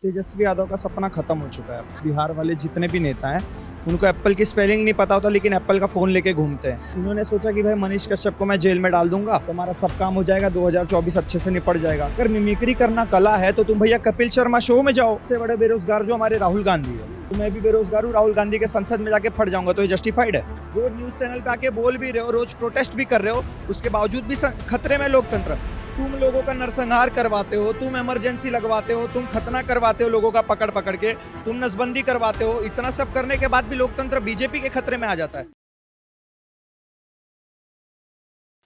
तेजस्वी यादव का सपना खत्म हो चुका है। बिहार वाले जितने भी नेता हैं उनको एप्पल की स्पेलिंग नहीं पता होता, लेकिन एप्पल का फोन लेके घूमते हैं। इन्होंने सोचा कि भाई मनीष कश्यप को मैं जेल में डाल दूंगा तो हमारा सब काम हो जाएगा, 2024 अच्छे से निपट जाएगा। अगर मिमिक्री करना कला है तो तुम भैया कपिल शर्मा शो में जाओ। सबसे बड़े बेरोजगार जो हमारे राहुल गांधी है, तो मैं भी बेरोजगार हूँ, राहुल गांधी के संसद में जाके फट जाऊंगा तो ये जस्टिफाइड है? रोज न्यूज चैनल पे आके बोल भी रहे हो, रोज प्रोटेस्ट भी कर रहे हो, उसके बावजूद भी खतरे में लोकतंत्र। तुम लोगों का नरसंहार करवाते हो, तुम इमरजेंसी लगवाते हो, तुम खतना करवाते हो लोगों का पकड़ पकड़ के, तुम नसबंदी करवाते हो। इतना सब करने के बाद भी लोकतंत्र बीजेपी के खतरे में आ जाता है।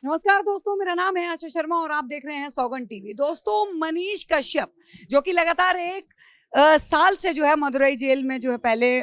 नमस्कार दोस्तों, मेरा नाम है आशा शर्मा और आप देख रहे हैं सौगन टीवी। दोस्तों, मनीष कश्यप जो कि लगातार एक साल से जो है मदुरई जेल में जो है पहले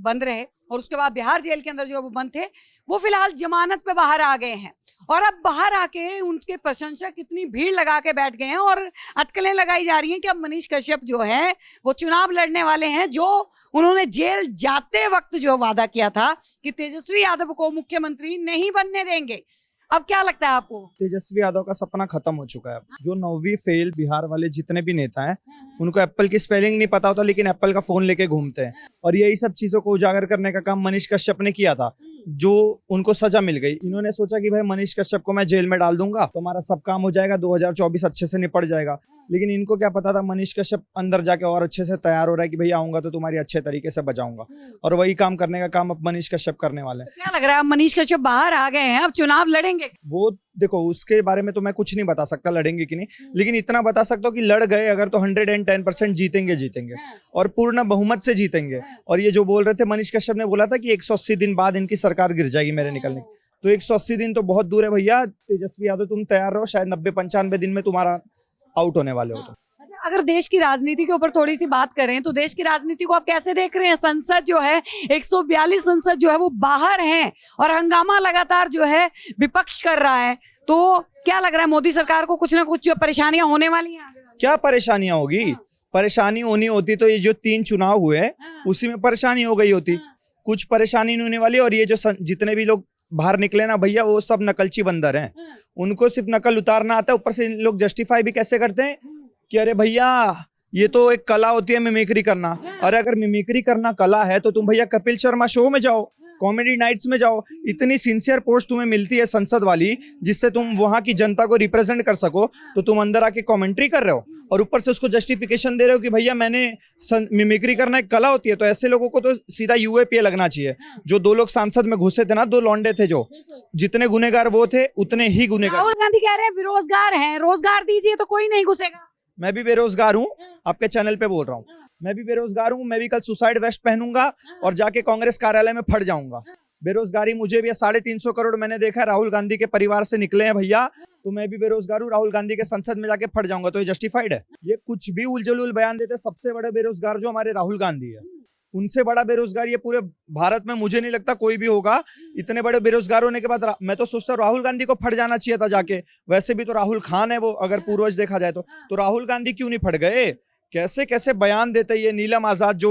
बंद रहे और उसके बाद बिहार जेल के अंदर जो है वो बंद थे, वो फिलहाल जमानत पे बाहर आ गए हैं। और अब बाहर आके उनके प्रशंसक इतनी भीड़ लगा के बैठ गए हैं और अटकलें लगाई जा रही हैं कि अब मनीष कश्यप जो है वो चुनाव लड़ने वाले हैं, जो उन्होंने जेल जाते वक्त जो वादा किया था कि तेजस्वी यादव को मुख्यमंत्री नहीं बनने देंगे। अब क्या लगता है आपको? तेजस्वी यादव का सपना खत्म हो चुका है। जो 9वीं फेल बिहार वाले जितने भी नेता हैं उनको एप्पल की स्पेलिंग नहीं पता होता, लेकिन एप्पल का फोन लेके घूमते हैं। और यही सब चीजों को उजागर करने का काम मनीष कश्यप ने किया था, जो उनको सजा मिल गई। इन्होंने सोचा कि भाई मनीष कश्यप को मैं जेल में डाल दूंगा तो हमारा सब काम हो जाएगा, 2024 अच्छे से निपट जाएगा। लेकिन इनको क्या पता था मनीष कश्यप अंदर जाके और अच्छे से तैयार हो रहा है कि भैया आऊंगा तो तुम्हारी अच्छे तरीके से बचाऊंगा। और वही काम करने का काम अब मनीष कश्यप करने वाले हैं। तो क्या लग रहा है, मनीष कश्यप बाहर आ गए हैं, अब चुनाव लड़ेंगे? वो देखो, उसके बारे में तो मैं कुछ नहीं बता सकता लड़ेंगे कि नहीं, लेकिन इतना बता सकता हूँ कि लड़ गए अगर तो 110% जीतेंगे और पूर्ण बहुमत से जीतेंगे। और ये जो बोल रहे थे मनीष कश्यप ने बोला था कि 180 दिन बाद इनकी सरकार गिर जाएगी मेरे निकलने की, तो 180 दिन तो बहुत दूर है भैया। तेजस्वी यादव तुम तैयार रहो, शायद 90-95 दिन में तुम्हारा आउट होने वाले हो। तो अगर देश की राजनीति के ऊपर थोड़ी सी बात करें तो देश की राजनीति को आप कैसे देख रहे हैं? संसद जो है 142 संसद जो है वो बाहर है और हंगामा लगातार जो है विपक्ष कर रहा है, तो क्या लग रहा है मोदी सरकार को कुछ ना कुछ परेशानियां होने वाली हैं? क्या परेशानियां होगी? परेशानी होनी होती तो ये जो 3 चुनाव हुए उसी में परेशानी हो गई होती। कुछ परेशानी नहीं होने वाली। और ये जो जितने भी लोग बाहर निकले ना भैया, वो सब नकलची बंदर हैं। उनको सिर्फ नकल उतारना आता है, ऊपर से इन लोग जस्टिफाई भी कैसे करते हैं कि अरे भैया ये तो एक कला होती है मिमिक्री करना। अरे अगर मिमिक्री करना कला है तो तुम भैया कपिल शर्मा शो में जाओ, कॉमेडी नाइट्स में जाओ। इतनी सिंसियर पोस्ट तुम्हें मिलती है संसद वाली, जिससे तुम वहां की जनता को रिप्रेजेंट कर सको, तो तुम अंदर आके कमेंट्री कर रहे हो और ऊपर से उसको जस्टिफिकेशन दे रहे हो कि भैया मैंने मिमिक्री करना एक कला होती है। तो ऐसे लोगों को तो सीधा यूएपीए लगना चाहिए। जो 2 लोग सांसद में घुसे थे ना, 2 लौंडे थे, जो जितने गुनेगार वो थे उतने ही गुनेगार। राहुल गांधी कह रहे हैं बेरोजगार हैं, रोजगार दीजिए तो कोई नहीं घुसेगा। मैं भी बेरोजगार हूँ, आपके चैनल पे बोल रहा हूँ। मैं भी बेरोजगार हूँ। मैं भी कल सुसाइड वेस्ट पहनूंगा और जाके कांग्रेस कार्यालय में फट जाऊंगा। बेरोजगारी मुझे भी 350 करोड़ मैंने देखा है राहुल गांधी के परिवार से निकले हैं भैया, तो मैं भी बेरोजगार हूँ, राहुल गांधी के संसद में जाके फट जाऊंगा तो ये जस्टिफाइड है? ये कुछ भी उलझुल बयान देते। सबसे बड़े बेरोजगार जो हमारे राहुल गांधी है, उनसे बड़ा बेरोजगार ये पूरे भारत में मुझे नहीं लगता कोई भी होगा। इतने बड़े बेरोजगार होने के बाद मैं तो सोचता हूँ राहुल गांधी को फट जाना चाहिए था जाके। वैसे भी तो राहुल खान है वो, अगर पूर्वज देखा जाए तो राहुल गांधी क्यों नहीं फट गए? कैसे कैसे बयान देते। ये नीलम आजाद जो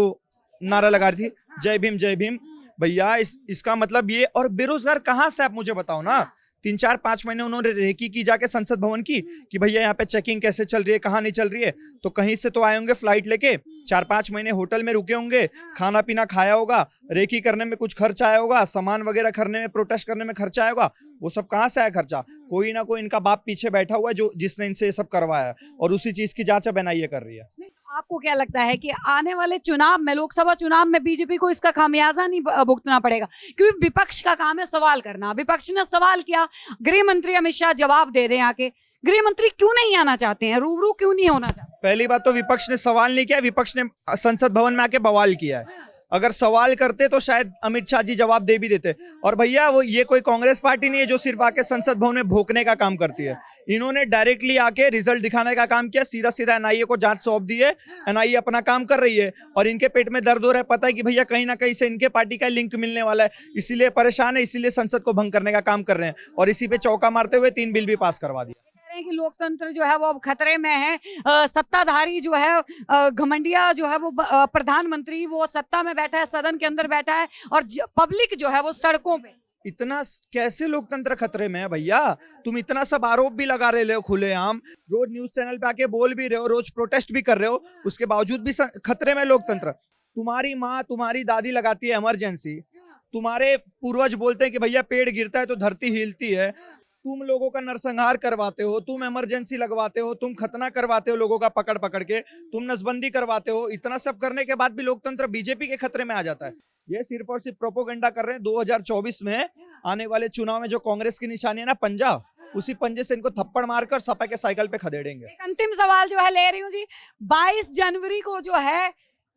नारा लगा रही थी, जय भीम जय भीम, भैया इसका मतलब ये। और बेरोजगार कहाँ से, आप मुझे बताओ ना। 3-4-5 महीने उन्होंने रेकी की जाके संसद भवन की कि भैया यहाँ पे चेकिंग कैसे चल रही है, कहाँ नहीं चल रही है। तो कहीं से तो आए होंगे फ्लाइट लेके, 4-5 महीने होटल में रुके होंगे, खाना पीना खाया होगा, रेकी करने में कुछ खर्चा आया होगा, सामान वगैरह खरीदने में, प्रोटेस्ट करने में खर्चा आया होगा। वो सब कहाँ से आया खर्चा? कोई ना कोई इनका बाप पीछे बैठा हुआ है जो जिसने इनसे ये सब करवाया, और उसी चीज की जांच अब एनआईए कर रही है। आपको क्या लगता है कि आने वाले चुनाव में, लोकसभा चुनाव में बीजेपी को इसका खामियाजा नहीं भुगतना पड़ेगा? क्योंकि विपक्ष का काम है सवाल करना। विपक्ष ने सवाल किया, गृह मंत्री अमित शाह जवाब दे दें आके। गृह मंत्री क्यों नहीं आना चाहते हैं, रूबरू क्यों नहीं होना चाहते? पहली बात तो विपक्ष ने सवाल नहीं किया, विपक्ष ने संसद भवन में आके बवाल किया है। अगर सवाल करते तो शायद अमित शाह जी जवाब दे भी देते। और भैया वो ये कोई कांग्रेस पार्टी नहीं है जो सिर्फ आके संसद भवन में भोंकने का काम करती है। इन्होंने डायरेक्टली आके रिजल्ट दिखाने का काम किया, सीधा सीधा एनआईए को जांच सौंप दी है। एनआईए अपना काम कर रही है और इनके पेट में दर्द हो रहा है। पता है कि भैया कहीं ना कहीं से इनके पार्टी का लिंक मिलने वाला है, इसीलिए परेशान है, इसीलिए संसद को भंग करने का काम कर रहे हैं। और इसी पे चौका मारते हुए 3 बिल भी पास करवा दिया। कि लोकतंत्र जो है वो अब खतरे में है। सत्ताधारी जो है, घमंडिया जो है वो प्रधानमंत्री, वो सत्ता में बैठा है, सदन के अंदर बैठा है और पब्लिक जो है वो सड़कों पे। इतना कैसे लोकतंत्र खतरे में है भैया? तुम इतना सब आरोप भी लगा रहे हो खुलेआम, रोज न्यूज चैनल पे आके बोल भी रहे हो, रोज प्रोटेस्ट भी कर रहे हो, उसके बावजूद भी खतरे में लोकतंत्र। तुम्हारी माँ तुम्हारी दादी लगाती है इमरजेंसी, तुम्हारे पूर्वज बोलते हैं कि भैया पेड़ गिरता है तो धरती हिलती है, तुम लोगों का नरसंहार करवाते हो, तुम इमरजेंसी लगवाते हो, तुम खतना करवाते हो लोगों का पकड़ पकड़ के, तुम नसबंदी करवाते हो। इतना सब करने के बाद भी लोकतंत्र बीजेपी के खतरे में आ जाता है। ये सिर्फ और सिर्फ प्रोपोगंडा कर रहे हैं। 2024 में आने वाले चुनाव में जो कांग्रेस की निशानी है ना पंजा, उसी पंजे से इनको थप्पड़ मारकर सपा के साइकिल पे खदेड़ेंगे। एक अंतिम सवाल जो है ले रही हूँ जी, 22 जनवरी को जो है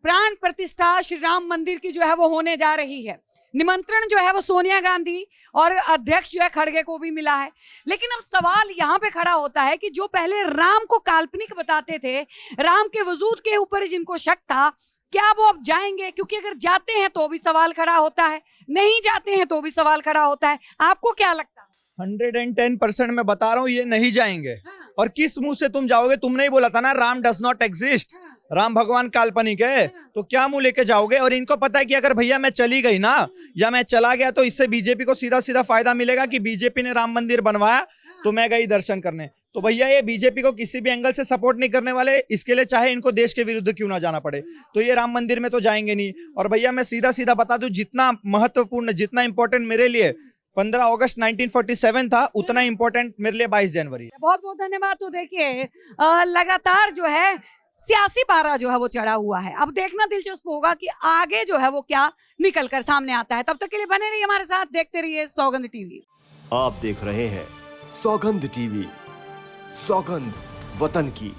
प्राण प्रतिष्ठा श्री राम मंदिर की जो है वो होने जा रही है। निमंत्रण जो है वो सोनिया गांधी और अध्यक्ष जो है खड़गे को भी मिला है। लेकिन अब सवाल यहाँ पे खड़ा होता है कि जो पहले राम को काल्पनिक बताते थे, राम के वजूद के ऊपर जिनको शक था, क्या वो अब जाएंगे? क्योंकि अगर जाते हैं तो भी सवाल खड़ा होता है, नहीं जाते हैं तो भी सवाल खड़ा होता है। आपको क्या लगता है? 110% मैं बता रहा हूँ ये नहीं जाएंगे। और किस मुंह से तुम जाओगे? तुमने ही बोला था ना Ram does not exist, Ram भगवान काल्पनिक है, तो क्या मुंह लेके जाओगे? और इनको पता है कि अगर भैया मैं चली गई ना या मैं चला गया तो इससे बीजेपी को सीधा सीधा फायदा मिलेगा कि बीजेपी ने राम मंदिर बनवाया तो मैं गई दर्शन करने। तो भैया ये बीजेपी को किसी भी एंगल से सपोर्ट नहीं करने वाले, इसके लिए चाहे इनको देश के विरुद्ध क्यों ना जाना पड़े, तो ये राम मंदिर में तो जाएंगे नहीं। और भैया मैं सीधा सीधा बता दूं, जितना महत्वपूर्ण, जितना इंपॉर्टेंट मेरे लिए 15 अगस्त 1947 था, उतना इंपॉर्टेंट मेरे लिए 22 जनवरी। बहुत बहुत धन्यवाद। तो देखिए लगातार जो है सियासी पारा जो है वो चढ़ा हुआ है। अब देखना दिलचस्प होगा कि आगे जो है वो क्या निकल कर सामने आता है। तब तक के लिए बने रहिए हमारे साथ, देखते रहिए सौगंध टीवी। आप देख रहे हैं सौगंध टीवी, सौगंध वतन की।